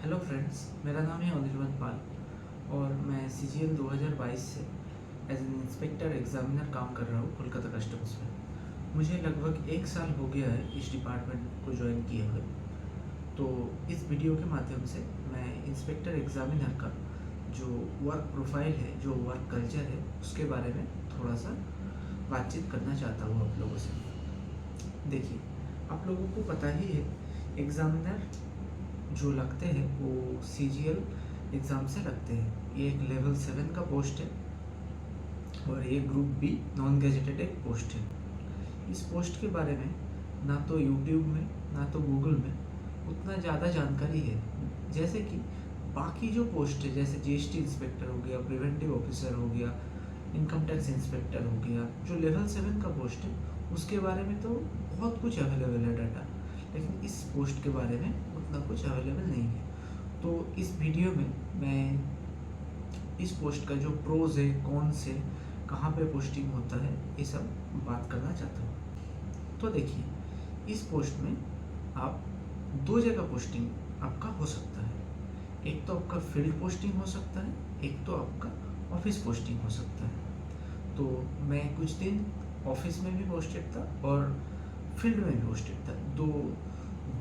Hello friends, मेरा नाम है अनिर्बन पाल और मैं CGL 2022 से एज एन इंस्पेक्टर एग्जामिनर काम कर रहा हूँ कोलकाता कस्टम्स में। मुझे लगभग 1 साल हो गया है इस डिपार्टमेंट को ज्वाइन किए हुए। तो इस वीडियो के माध्यम से मैं इंस्पेक्टर एग्जामिनर का जो वर्क प्रोफाइल है, जो वर्क कल्चर है, उसके बारे में थोड़ा सा बातचीत करना चाहता हूँ आप लोगों से। देखिए, आप लोगों को पता ही है, एग्जामिनर जो लगते हैं वो CGL एग्ज़ाम से लगते हैं। ये एक लेवल 7 का पोस्ट है और ये ग्रुप बी नॉन गैजेटेड एक पोस्ट है। इस पोस्ट के बारे में ना तो यूट्यूब में ना तो गूगल में उतना ज़्यादा जानकारी है। जैसे कि बाकी जो पोस्ट है, जैसे GST इंस्पेक्टर हो गया, प्रिवेंटिव ऑफिसर हो गया, इनकम टैक्स इंस्पेक्टर हो गया, जो लेवल 7 का पोस्ट है उसके बारे में तो बहुत कुछ अवेलेबल है डाटा, लेकिन इस पोस्ट के बारे में उतना कुछ अवेलेबल नहीं है। तो इस वीडियो में मैं इस पोस्ट का जो प्रोज है, कौन से, कहाँ पे पोस्टिंग होता है, ये सब बात करना चाहता हूँ। तो देखिए, इस पोस्ट में आप 2 जगह पोस्टिंग आपका हो सकता है। एक तो आपका फील्ड पोस्टिंग हो सकता है, एक तो आपका ऑफिस पोस्टिंग हो सकता है। तो मैं कुछ दिन ऑफिस में भी पोस्टेड था और फील्ड में भी पोस्टेड था।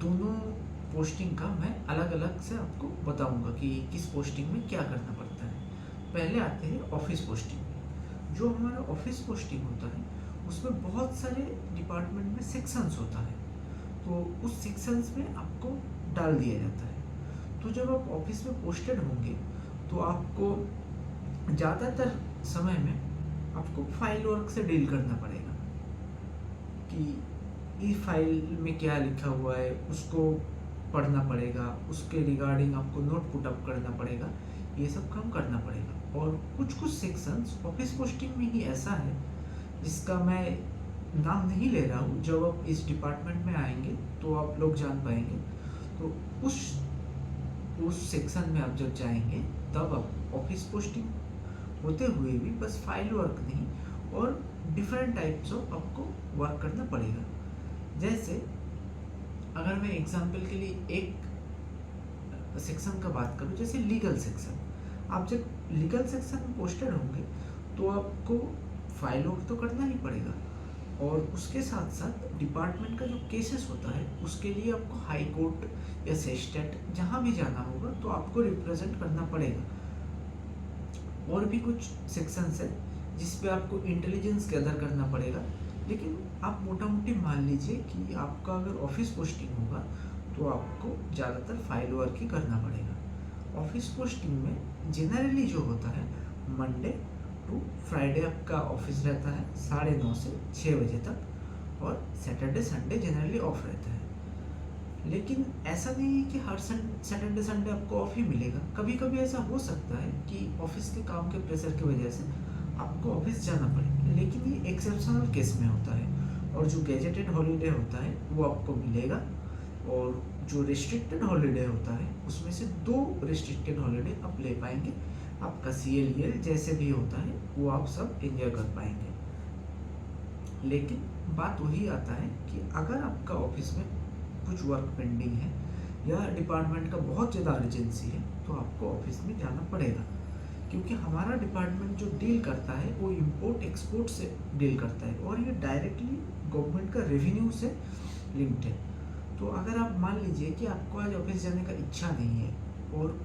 दोनों पोस्टिंग का मैं अलग अलग से आपको बताऊंगा कि किस पोस्टिंग में क्या करना पड़ता है। पहले आते हैं ऑफिस पोस्टिंग में। जो हमारा ऑफिस पोस्टिंग होता है उसमें बहुत सारे डिपार्टमेंट में सेक्शंस होता है, तो उस सेक्शंस में आपको डाल दिया जाता है। तो जब आप ऑफिस में पोस्टेड होंगे तो आपको ज़्यादातर समय में आपको फाइल वर्क से डील करना पड़ेगा कि इस फाइल में क्या लिखा हुआ है उसको पढ़ना पड़ेगा, उसके रिगार्डिंग आपको नोट पुटअप करना पड़ेगा, ये सब काम करना पड़ेगा। और कुछ कुछ सेक्शंस ऑफिस पोस्टिंग में ही ऐसा है जिसका मैं नाम नहीं ले रहा हूँ। जब आप इस डिपार्टमेंट में आएंगे तो आप लोग जान पाएंगे। तो उस सेक्शन में आप जब जाएंगे तब आप ऑफिस पोस्टिंग होते हुए भी बस फाइल वर्क नहीं और डिफरेंट टाइप्स ऑफ आपको वर्क करना पड़ेगा। जैसे अगर मैं एग्जांपल के लिए एक सेक्शन का बात करूं, जैसे लीगल सेक्शन। आप जब लीगल सेक्शन में पोस्टेड होंगे तो आपको फाइल वर्क तो करना ही पड़ेगा और उसके साथ साथ डिपार्टमेंट का जो केसेस होता है उसके लिए आपको हाई कोर्ट या सेस्टेट जहाँ भी जाना होगा तो आपको रिप्रेजेंट करना पड़ेगा। और भी कुछ सेक्शंस है जिस पे आपको इंटेलिजेंस गैदर करना पड़ेगा। लेकिन आप मोटा मोटी मान लीजिए कि आपका अगर ऑफिस पोस्टिंग होगा तो आपको ज़्यादातर फाइल वर्क ही करना पड़ेगा। ऑफिस पोस्टिंग में जनरली जो होता है मंडे टू फ्राइडे आपका ऑफिस रहता है 9:30 से 6 बजे तक, और सैटरडे संडे जनरली ऑफ रहता है। लेकिन ऐसा नहीं है कि हर सैटरडे संडे आपको ऑफ ही मिलेगा। कभी कभी ऐसा हो सकता है कि ऑफिस के काम के प्रेशर की वजह से आपको ऑफिस जाना पड़े, लेकिन ये एक्सेप्शनल केस में होता है। और जो गैजेटेड हॉलीडे होता है वो आपको मिलेगा, और जो रिस्ट्रिक्टेड हॉलीडे होता है उसमें से 2 रिस्ट्रिक्टेड हॉलीडे आप ले पाएंगे। आपका CLEL जैसे भी होता है वो आप सब एंजॉय कर पाएंगे। लेकिन बात वही आता है कि अगर आपका ऑफिस में कुछ वर्क पेंडिंग है या डिपार्टमेंट का बहुत ज़्यादा अर्जेंसी है तो आपको ऑफिस में जाना पड़ेगा, क्योंकि हमारा डिपार्टमेंट जो डील करता है वो इंपोर्ट एक्सपोर्ट से डील करता है और ये डायरेक्टली गवर्नमेंट का रेवेन्यू से लिंक्ड है। तो अगर आप मान लीजिए कि आपको आज ऑफिस जाने का इच्छा नहीं है और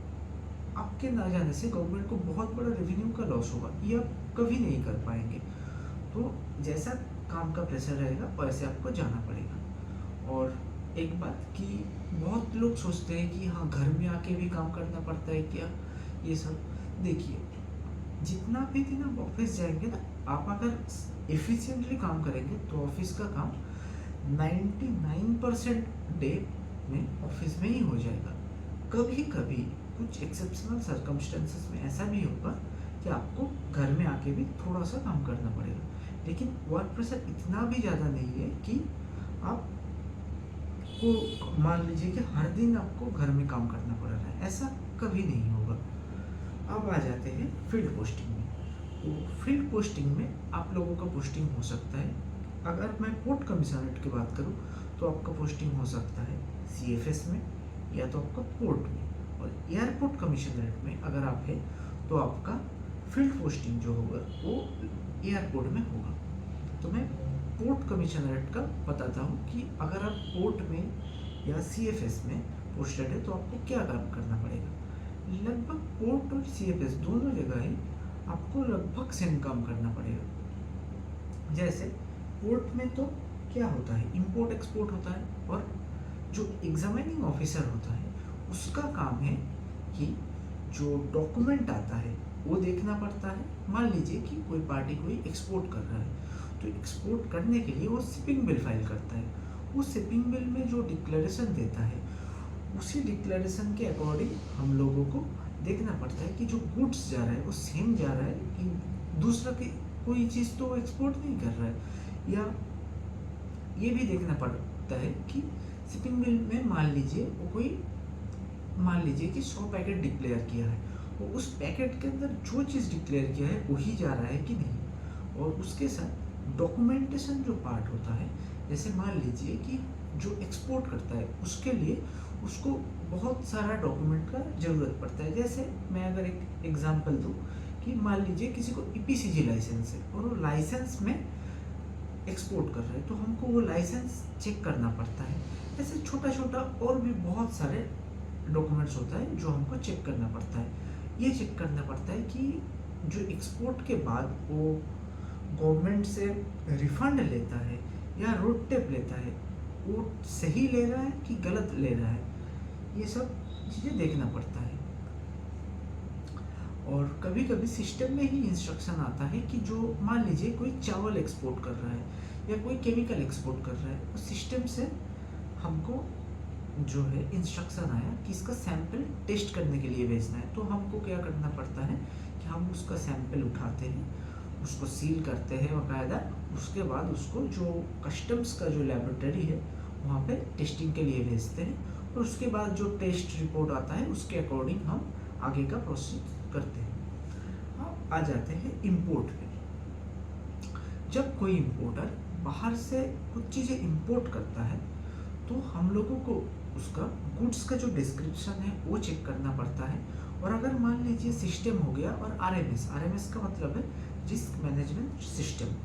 आपके ना जाने से गवर्नमेंट को बहुत बड़ा रेवेन्यू का लॉस होगा, ये आप कभी नहीं कर पाएंगे। तो जैसा काम का प्रेशर रहेगा वैसे आपको जाना पड़ेगा। और एक बात कि बहुत लोग सोचते हैं कि हाँ, घर में आके भी काम करना पड़ता है क्या, ये सब। देखिए, जितना भी दिन आप ऑफिस जाएंगे ना, आप अगर एफिशिएंटली काम करेंगे तो ऑफिस का काम 99% डे में ऑफिस में ही हो जाएगा। कभी कभी कुछ एक्सेप्शनल सर्कमस्टेंसेस में ऐसा भी होगा कि आपको घर में आके भी थोड़ा सा काम करना पड़ेगा, लेकिन वर्क प्रेशर इतना भी ज़्यादा नहीं है कि आप को मान लीजिए कि हर दिन आपको घर में काम करना पड़ रहा है, ऐसा कभी नहीं होगा। अब आ जाते हैं फील्ड पोस्टिंग में। तो फील्ड पोस्टिंग में आप लोगों का पोस्टिंग हो सकता है, अगर मैं पोर्ट कमिश्नरेट की बात करूं तो आपका पोस्टिंग हो सकता है CFS में या तो आपका पोर्ट में। और एयरपोर्ट कमिश्नरेट में अगर आप है तो आपका फील्ड पोस्टिंग जो होगा वो एयरपोर्ट में होगा। तो मैं पोर्ट कमिश्नरेट का बताता हूँ कि अगर आप पोर्ट में या सीएफएस में पोस्टेड है तो आपको क्या काम करना पड़ेगा। लगभग पोर्ट और सीएफएस दोनों जगह ही आपको लगभग सेम काम करना पड़ेगा। जैसे पोर्ट में तो क्या होता है, इंपोर्ट एक्सपोर्ट होता है, और जो एग्जामिनिंग ऑफिसर होता है उसका काम है कि जो डॉक्यूमेंट आता है वो देखना पड़ता है। मान लीजिए कि कोई पार्टी कोई एक्सपोर्ट कर रहा है तो एक्सपोर्ट करने के लिए वो शिपिंग बिल फाइल करता है। उस शिपिंग बिल में जो डिक्लेरेशन देता है उसी डिक्लेरेशन के अकॉर्डिंग हम लोगों को देखना पड़ता है कि जो गुड्स जा रहा है वो सेम जा रहा है कि दूसरा की कोई चीज़ तो एक्सपोर्ट नहीं कर रहा है। या ये भी देखना पड़ता है कि शिपिंग बिल में मान लीजिए कि 100 पैकेट डिक्लेयर किया है, वो उस पैकेट के अंदर जो चीज़ डिक्लेयर किया है वही जा रहा है कि नहीं। और उसके साथ डॉक्यूमेंटेशन जो पार्ट होता है, जैसे मान लीजिए कि जो एक्सपोर्ट करता है उसके लिए उसको बहुत सारा डॉक्यूमेंट का ज़रूरत पड़ता है। जैसे मैं अगर एक एग्जांपल दूँ कि मान लीजिए किसी को ईपीसीजी लाइसेंस है और वो लाइसेंस में एक्सपोर्ट कर रहे हैं तो हमको वो लाइसेंस चेक करना पड़ता है। ऐसे छोटा छोटा और भी बहुत सारे डॉक्यूमेंट्स होता है जो हमको चेक करना पड़ता है। ये चेक करना पड़ता है कि जो एक्सपोर्ट के बाद वो गवर्नमेंट से रिफंड लेता है या रोड टेप लेता है, वो सही ले रहा है कि गलत ले रहा है, ये सब चीज़ें देखना पड़ता है। और कभी कभी सिस्टम में ही इंस्ट्रक्शन आता है कि जो मान लीजिए कोई चावल एक्सपोर्ट कर रहा है या कोई केमिकल एक्सपोर्ट कर रहा है, उस सिस्टम से हमको जो है इंस्ट्रक्शन आया कि इसका सैंपल टेस्ट करने के लिए भेजना है। तो हमको क्या करना पड़ता है कि हम उसका सैंपल उठाते हैं, उसको सील करते हैं बाकायदा, उसके बाद उसको जो कस्टम्स का जो लेबोरेटरी है वहाँ पे टेस्टिंग के लिए भेजते हैं, और उसके बाद जो टेस्ट रिपोर्ट आता है उसके अकॉर्डिंग हम आगे का प्रोसेस करते हैं। अब आ जाते हैं इंपोर्ट पे। जब कोई इंपोर्टर बाहर से कुछ चीज़ें इंपोर्ट करता है तो हम लोगों को उसका गुड्स का जो डिस्क्रिप्शन है वो चेक करना पड़ता है। और अगर मान लीजिए सिस्टम हो गया और आरएमएस का मतलब है रिस्क मैनेजमेंट सिस्टम।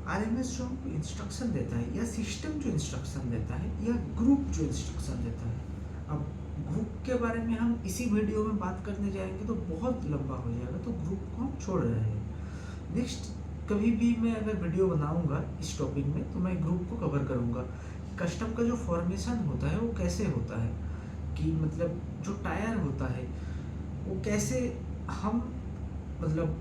आरएमएस जो हमको इंस्ट्रक्शन देता है या सिस्टम जो इंस्ट्रक्शन देता है या ग्रुप जो इंस्ट्रक्शन देता है। अब ग्रुप के बारे में हम इसी वीडियो में बात करने जाएंगे तो बहुत लंबा हो जाएगा, तो ग्रुप को हम छोड़ रहे हैं। नेक्स्ट कभी भी मैं अगर वीडियो बनाऊंगा इस टॉपिक में तो मैं ग्रुप को कवर करूंगा। कस्टम का जो फॉर्मेशन होता है वो कैसे होता है, कि मतलब जो टायर होता है वो कैसे हम मतलब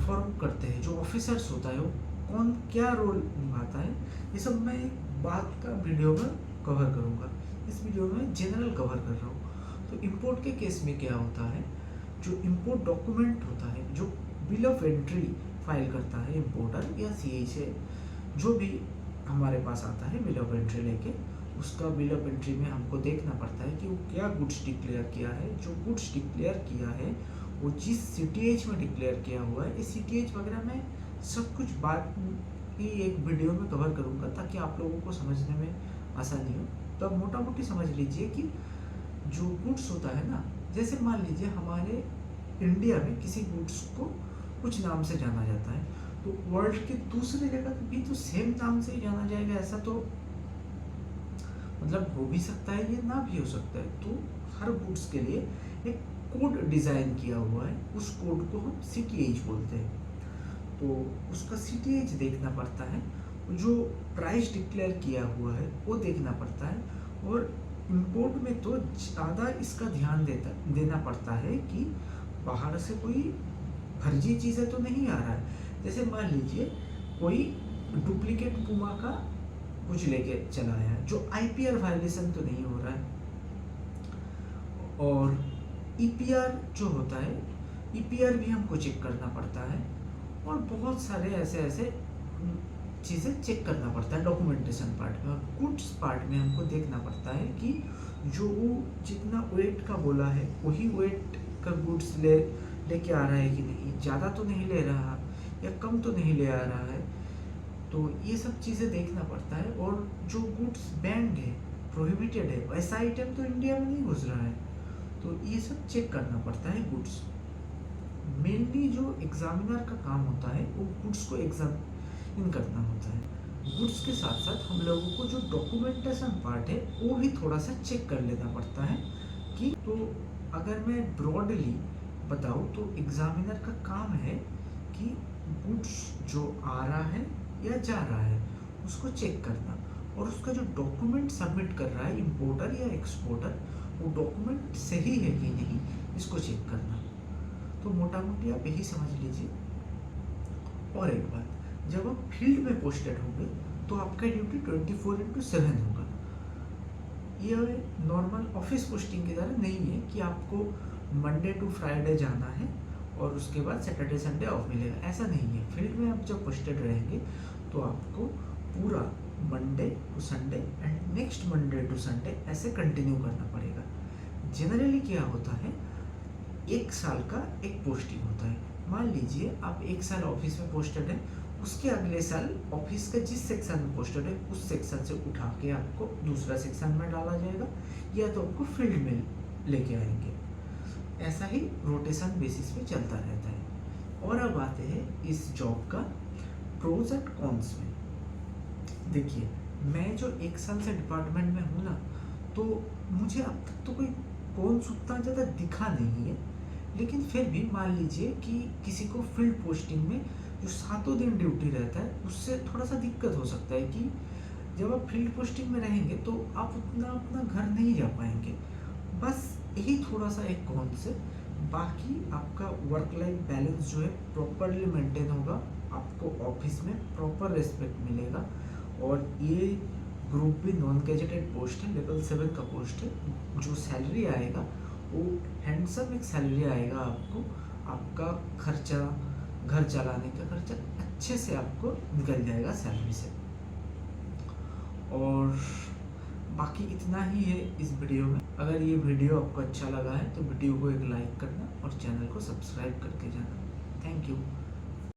फॉर्म करते हैं, जो ऑफिसर्स होता है वो कौन क्या रोल निभाता है, ये सब मैं एक बात का वीडियो में कवर करूँगा। इस वीडियो में जनरल कवर कर रहा हूँ। तो इंपोर्ट के केस में क्या होता है, जो इंपोर्ट डॉक्यूमेंट होता है, जो बिल ऑफ एंट्री फाइल करता है इंपोर्टर या सीएचए, जो भी हमारे पास आता है बिल ऑफ एंट्री लेके, उसका बिल ऑफ एंट्री में हमको देखना पड़ता है कि वो क्या गुड्स डिक्लेयर किया है। जो गुड्स डिक्लेयर किया है वो जिस सीटीएच में डिक्लेयर किया हुआ है, इस सीटीएच वगैरह में सब कुछ बात की एक वीडियो में कवर करूँगा ताकि आप लोगों को समझने में आसानी हो। तो अब मोटा मोटी समझ लीजिए कि जो गुड्स होता है ना, जैसे मान लीजिए हमारे इंडिया में किसी गुड्स को कुछ नाम से जाना जाता है, तो वर्ल्ड के दूसरे जगह भी तो सेम नाम से ही जाना जाएगा, ऐसा तो मतलब हो भी सकता है, ये ना भी हो सकता है। तो हर गुड्स के लिए एक कोड डिज़ाइन किया हुआ है, उस कोड को हम सीटीएच बोलते हैं। तो उसका सीटीएच देखना पड़ता है, जो प्राइस डिक्लेयर किया हुआ है वो देखना पड़ता है। और इंपोर्ट में तो ज़्यादा इसका ध्यान देना पड़ता है कि बाहर से कोई फर्जी चीज़ें तो नहीं आ रहा है। जैसे मान लीजिए कोई डुप्लीकेट पुमा का कुछ लेके चला आया है, जो आईपीआर वायलेशन तो नहीं हो रहा है। और ईपीआर जो होता है, ईपीआर भी हमको चेक करना पड़ता है। और बहुत सारे ऐसे चीज़ें चेक करना पड़ता है डॉक्यूमेंटेशन पार्ट में। और गुड्स पार्ट में हमको देखना पड़ता है कि जो वो जितना वेट का बोला है वही वेट का गुड्स लेके आ रहा है कि नहीं, ज़्यादा तो नहीं ले रहा या कम तो नहीं ले आ रहा है। तो ये सब चीज़ें देखना पड़ता है। और जो गुड्स बैंड है, प्रोहिबिटेड है, ऐसा आइटम तो इंडिया में नहीं घुस रहा है। तो ये सब चेक करना पड़ता है गुड्स। मेनली जो एग्जामिनर का काम होता है वो गुड्स को एग्जामिन करना होता है। गुड्स के साथ साथ हम लोगों को जो डॉक्यूमेंटेशन पार्ट है वो भी थोड़ा सा चेक कर लेना पड़ता है कि तो अगर मैं ब्रॉडली बताऊँ तो एग्जामिनर का काम है कि गुड्स जो आ रहा है या जा रहा है उसको चेक करना, और उसका जो डॉक्यूमेंट सबमिट कर रहा है इंपोर्टर या एक्सपोर्टर वो डॉक्यूमेंट सही है कि नहीं इसको चेक करना। तो मोटा मोटी आप यही समझ लीजिए। और एक बात, जब आप फील्ड में पोस्टेड होंगे तो आपका ड्यूटी 24/7 होगा। ये नॉर्मल ऑफिस पोस्टिंग की तरह नहीं है कि आपको मंडे टू फ्राइडे जाना है और उसके बाद सैटरडे संडे ऑफ मिलेगा, ऐसा नहीं है। फील्ड में आप जब पोस्टेड रहेंगे तो आपको पूरा Monday to Sunday and next Monday to Sunday ऐसे कंटिन्यू करना पड़ेगा। जनरली क्या होता है, 1 साल का एक पोस्टिंग होता है। मान लीजिए आप 1 साल ऑफिस में पोस्टेड है, उसके अगले साल ऑफिस का जिस सेक्शन में पोस्टेड है उस सेक्शन से उठा के आपको दूसरा सेक्शन में डाला जाएगा या तो आपको फील्ड में लेके आएंगे। ऐसा ही रोटेशन बेसिस पे चलता रहता है। और अब आते हैं इस जॉब का प्रोज एंड कॉन्स में। देखिए, मैं जो 1 साल से डिपार्टमेंट में हूँ ना, तो मुझे अब तक तो कोई कॉन्स उतना ज़्यादा दिखा नहीं है। लेकिन फिर भी मान लीजिए कि किसी को फील्ड पोस्टिंग में जो 7 दिन ड्यूटी रहता है उससे थोड़ा सा दिक्कत हो सकता है कि जब आप फील्ड पोस्टिंग में रहेंगे तो आप उतना अपना घर नहीं जा पाएंगे। बस यही थोड़ा सा एक कॉन्स है। बाकी आपका वर्क लाइफ बैलेंस जो है प्रॉपरली मेंटेन होगा, आपको ऑफिस में प्रॉपर रिस्पेक्ट मिलेगा। और ये ग्रुप भी नॉन गैजेटेड पोस्ट है, लेवल 7 का पोस्ट है। जो सैलरी आएगा वो हैंडसम एक सैलरी आएगा आपको। आपका खर्चा, घर चलाने का खर्चा अच्छे से आपको निकल जाएगा सैलरी से। और बाकी इतना ही है इस वीडियो में। अगर ये वीडियो आपको अच्छा लगा है तो वीडियो को एक लाइक करना और चैनल को सब्सक्राइब करके जाना। Thank you.